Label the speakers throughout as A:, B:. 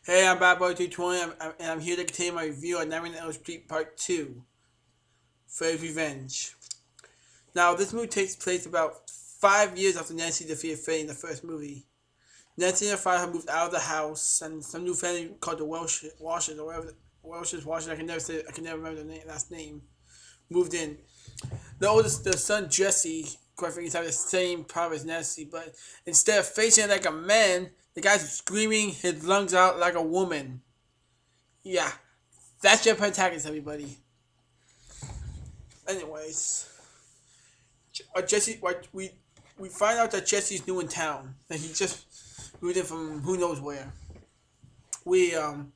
A: Hey, I'm Bad Boy 220, and I'm here to continue my review on Nightmare on Elm Street Part 2, Freddy's Revenge. Now, this movie takes place about 5 years after Nancy defeated Freddy in the first movie. Nancy and her father moved out of the house, and some new family called the Washers, or whatever, Washers, I can never remember the last name, moved in. The son Jesse, quite frankly, having the same problem as Nancy, but instead of facing it like a man, the guy's screaming his lungs out like a woman. Yeah, that's your protagonist, everybody. Anyways, Jesse, what we find out that Jesse's new in town, and he just moved in from who knows where. We um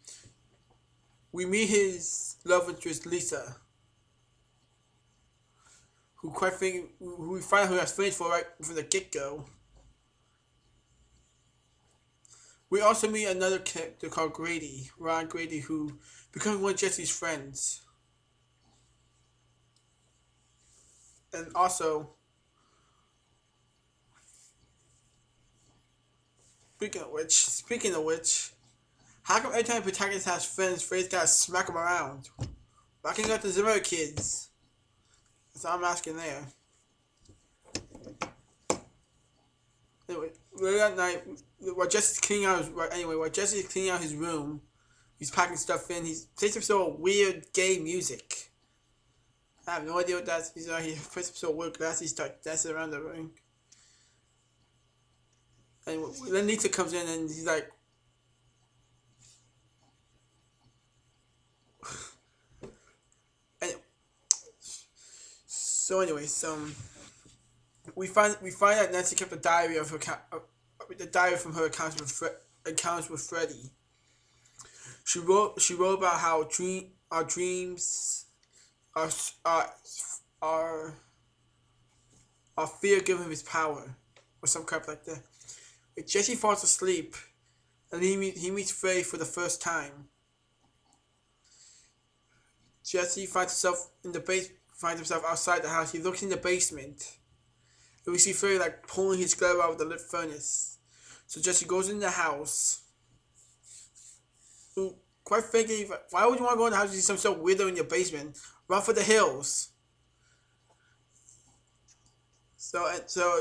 A: we meet his love interest Lisa, who we find out who has feelings for right from the get go. We also meet another character called Grady, Ron Grady, who becomes one of Jesse's friends, and also speaking of which, how come every time the protagonist has friends, Freddy's gotta smack them around? Why can't you got the Zimmer kids? That's all I'm asking there. Anyway, later that night, while Jesse's cleaning out his room, he's packing stuff in. He's plays some sort of weird gay music. I have no idea what that's. He plays some sort of weird glasses. He starts dancing around the ring. And then Lisa comes in and he's like, and so anyways, we find out Nancy kept a diary of the diary from her encounters with Freddy. She wrote about how our dreams are are are our fear give him his power, or some crap like that. Jesse falls asleep, and he meets Freddy for the first time. Jesse finds himself outside the house. He looks in the basement, and we see Freddy like pulling his glove out of the lit furnace. So Jesse goes in the house. Who, quite frankly, why would you want to go in the house and see some sort of weirdo in your basement? Run for the hills. So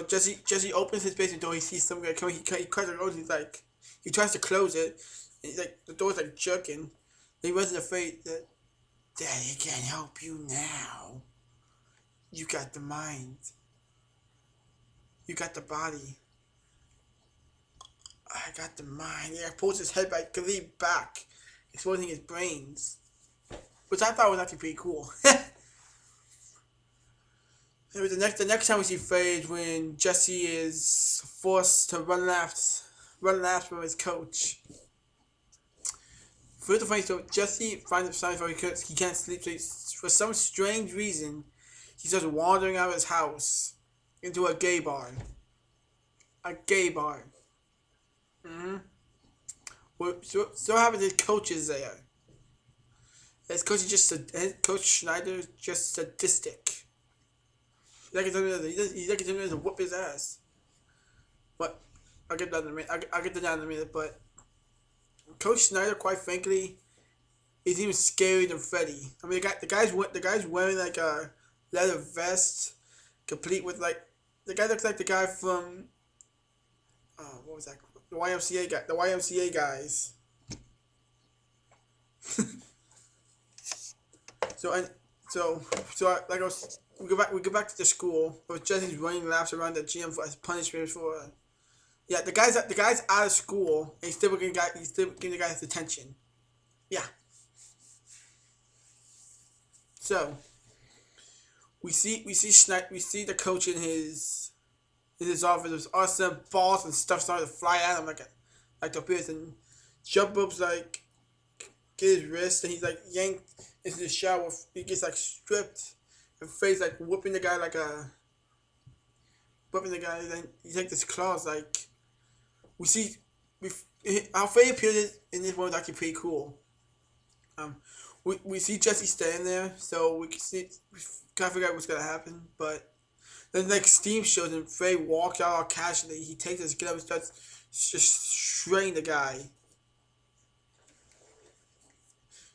A: Jesse opens his basement door. He sees some guy coming. He cuts the door. He tries to close it. And he's like the door's like jerking. He wasn't afraid that Daddy can't help you now. You got the mind. You got the body. I got the mind. Yeah, pulls his head back, exposing his brains, which I thought was actually pretty cool. The next time we see Freddy when Jesse is forced to run laps from his coach. First of all, so Jesse finds himself he can't sleep. So for some strange reason, he starts wandering out of his house into a gay bar. A gay bar. Mm-hmm. Well, so happens his coach is there. His coach Schneider is just sadistic. He's like something to whoop his ass. But I'll get that in a minute. I'll get to that in a minute. But Coach Snyder, quite frankly, is even scarier than Freddy. I mean, the guy's wearing like a leather vest, complete with like the guy looks like the guy from what was that? The YMCA guy. The YMCA guys. So and like we go back to the school. But Jesse's running laps around the gym as punishment for. Yeah, the guy's out of school and he's still giving the guy his attention. Yeah. So we see the coach in his office with awesome balls and stuff starting to fly at him like the beers, and jump ups like get his wrist, and he's like yanked into the shower. He gets like stripped and face like whooping the guy. Then he takes his claws like we see. We Our favorite period in this one is actually pretty cool. Um, we see Jesse standing there, so we can't figure out what's gonna happen. But then like Steve shows him, Frey walks out all casually. He takes his gun and starts just shredding the guy.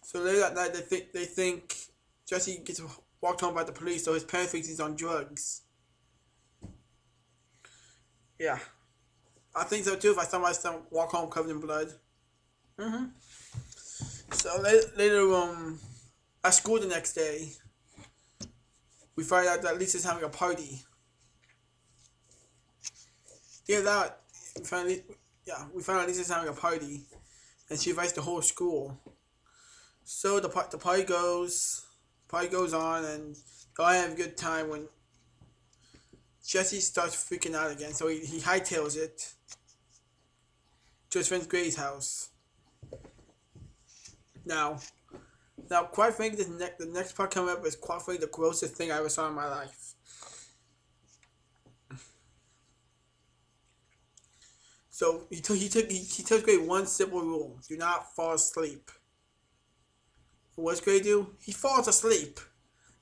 A: So later that night, they think Jesse gets walked home by the police, so his parents think he's on drugs. Yeah, I think so too. If I saw my son walk home covered in blood. Mhm. So later, at school the next day, we find out that Lisa's having a party. Yeah, that we find we find out Lisa's having a party, and she invites the whole school. So the party goes on, and they all have a good time when Jesse starts freaking out again. So he hightails it to his friend Gray's house. Now, quite frankly, the next part coming up is quite frankly the grossest thing I ever saw in my life. So he tells Gray one simple rule: do not fall asleep. What's Gray do? He falls asleep.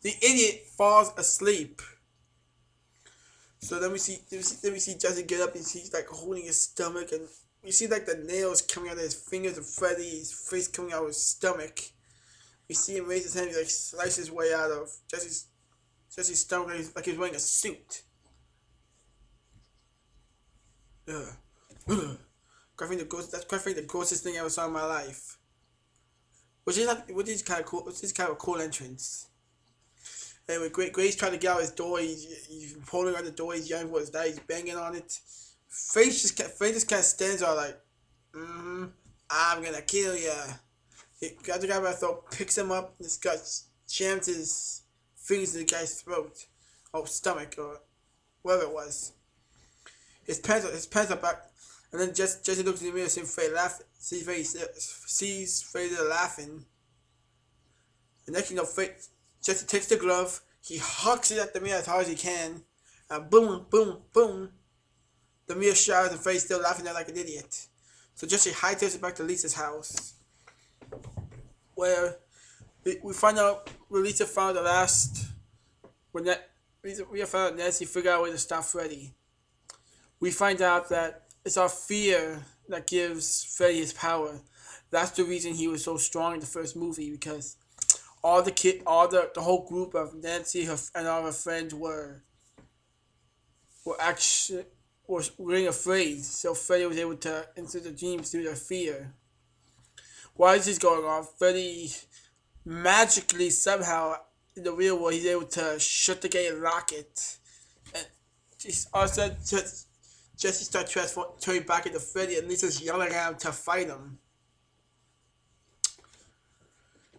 A: The idiot falls asleep. So then we see Jesse get up and he's like holding his stomach, and you see like the nails coming out of his fingers and Freddy's face coming out of his stomach. We see him raise his hand, he like slices his way out of Jesse's stomach like he's wearing a suit. Ugh. Ugh. That's quite frankly the grossest thing I ever saw in my life. Which is kind of cool. Which is kind of a cool entrance. Anyway, Gray's trying to get out his door. He's holding on the door. He's yelling for his dad. He's banging on it. Faith just kind of stands out like, I'm gonna kill ya. He got the guy by the throat, picks him up, and this guy jams his fingers in the guy's throat, or stomach, or whatever it was. His pants are back, and then Jesse looks in the mirror, sees Faye there laughing. The next thing you know, Jesse takes the glove, he hucks it at the mirror as hard as he can, and boom, boom, boom. The mirror shatters and Faye's still laughing at like an idiot. So Jesse hightails it back to Lisa's house, where we find out where Lisa found the last. We found out Nancy figured out a way to stop Freddy. We find out that it's our fear that gives Freddy his power. That's the reason he was so strong in the first movie, because the whole group of Nancy and all her friends were really afraid. So Freddy was able to enter the dreams through their fear. While this is going on, Freddy magically somehow in the real world he's able to shut the gate and lock it, and also Jesse starts turning back into Freddy, and Lisa's yelling at him to fight him.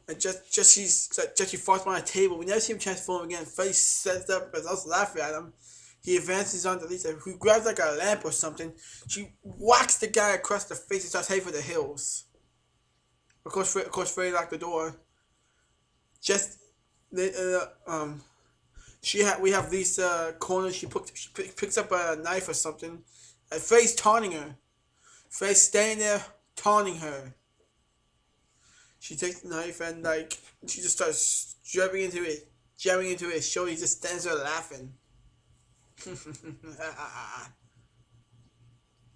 A: And Jesse falls behind a table. We never see him transform again. Freddy sets up because I was laughing at him. He advances onto Lisa, who grabs like a lamp or something. She whacks the guy across the face and starts heading for the hills. Of course, Freddy locked the door. We have Lisa cornered. She picks up a knife or something, and Freddy's taunting her. Freddy's standing there taunting her. She takes the knife and she just starts jamming into his shoulder. He just stands there laughing.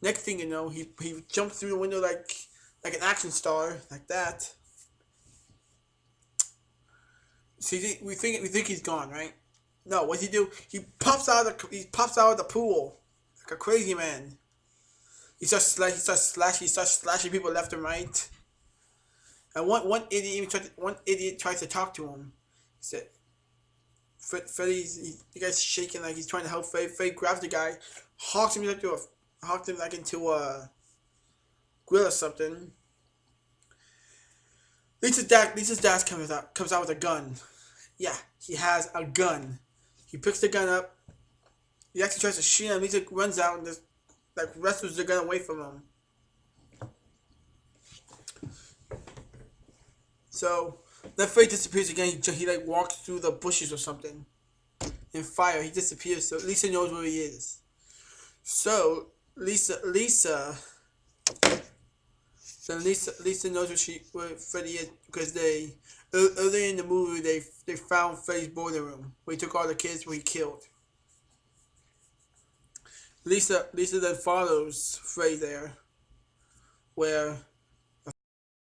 A: Next thing you know, he jumps through the window like an action star, like that. See, we think he's gone, right? No, what he do? He pops out of the pool like a crazy man. He starts slashing people left and right. And one idiot tries to talk to him. He said, the guy's shaking like he's trying to help Freddy. Freddy grabs the guy, hawks him into a grill or something. Lisa's dad comes out with a gun. Yeah, he has a gun. He picks the gun up. He actually tries to shoot him. Lisa runs out and just wrestles the gun away from him. So then Freddy disappears again. He walks through the bushes or something. In fire, he disappears. So Lisa knows where he is. So Lisa knows where Freddy is because earlier in the movie they found Freddy's boiler room where he took all the kids where he killed. Lisa then follows Freddy there, where